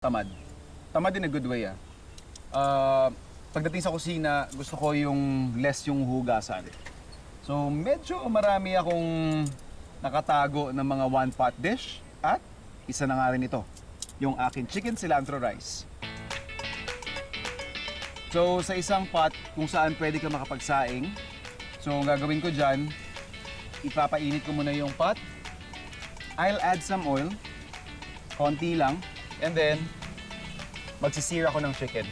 Tamad. Tamad in a good way, pagdating sa kusina, gusto ko yung less yung hugasan. So, medyo marami akong nakatago ng mga one-pot dish at isa na nga rin ito, yung aking Chicken Cilantro Rice. So, sa isang pot kung saan pwede ka makapagsaing, so ang gagawin ko dyan, ipapainit ko muna yung pot. I'll add some oil, konti lang, and then magsisira ako ng chicken.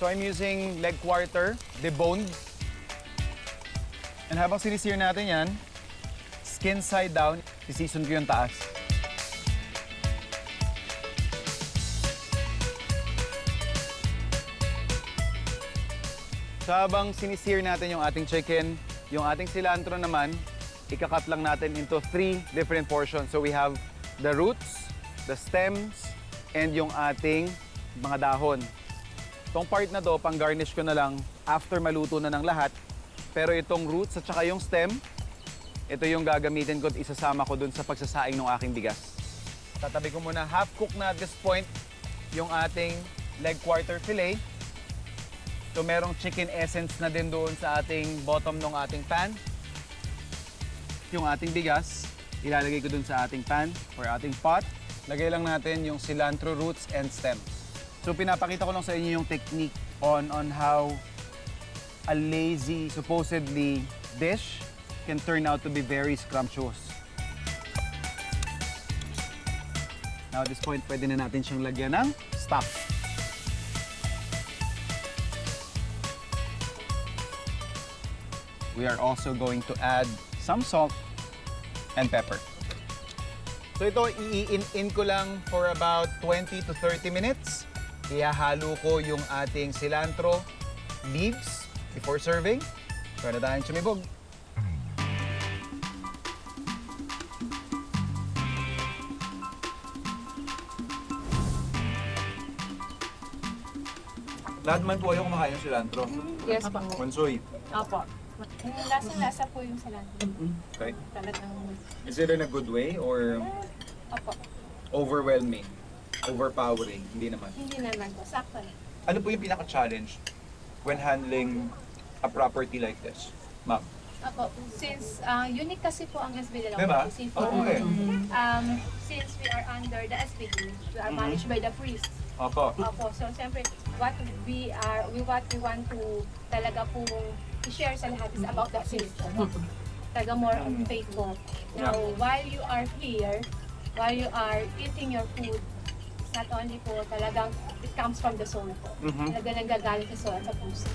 So I'm using leg quarter, deboned. And habang sinisir natin yan, skin side down, sisison ko yung taas. So habang sinisir natin yung ating chicken, yung ating cilantro naman, ikakat lang natin into 3 different portions. So we have the roots, the stems, and yung ating mga dahon. Itong part na to, pang-garnish ko na lang after maluto na ng lahat. Pero itong roots at saka yung stem, ito yung gagamitin ko at isasama ko dun sa pagsasaing ng aking bigas. Tatabi ko muna half-cook na at this point yung ating leg quarter fillet. So merong chicken essence na din doon sa ating bottom ng ating pan. Yung ating bigas, ilalagay ko doon sa ating pan or ating pot. Lagay lang natin yung cilantro roots and stem. So pinapakita ko lang sa inyo yung technique on how a lazy, supposedly, dish can turn out to be very scrumptious. Now at this point, pwede na natin siyang lagyan ng stock. We are also going to add some salt and pepper. So ito, i-in ko lang for about 20 to 30 minutes. Ihahalo ko yung ating cilantro leaves before serving. So na tayong sumibog. Lahat man po kayo kumakain ng cilantro. Yes po. Mansoy. Opo. Lasang-lasa po yung cilantro. Okay. Talagang... Is it in a good way or Opo. overwhelming? Overpowering? Hindi naman. Hindi naman po. Sakto na. Ano po yung pinaka-challenge when handling a property like this, ma'am? Opo. Since unique kasi po ang SBD lang Diba? seafood. Oo, okay. Since we are under the SBD, we are managed by the priest. Opo. Opo. So, siyempre, what we want to talaga po i-share sa lahat is about the faith. Talaga more on faithful. Now, while you are here, while you are eating your food, it's not only po talagang it comes from the soul po. Talaga nanggagaling sa soul at sa puso.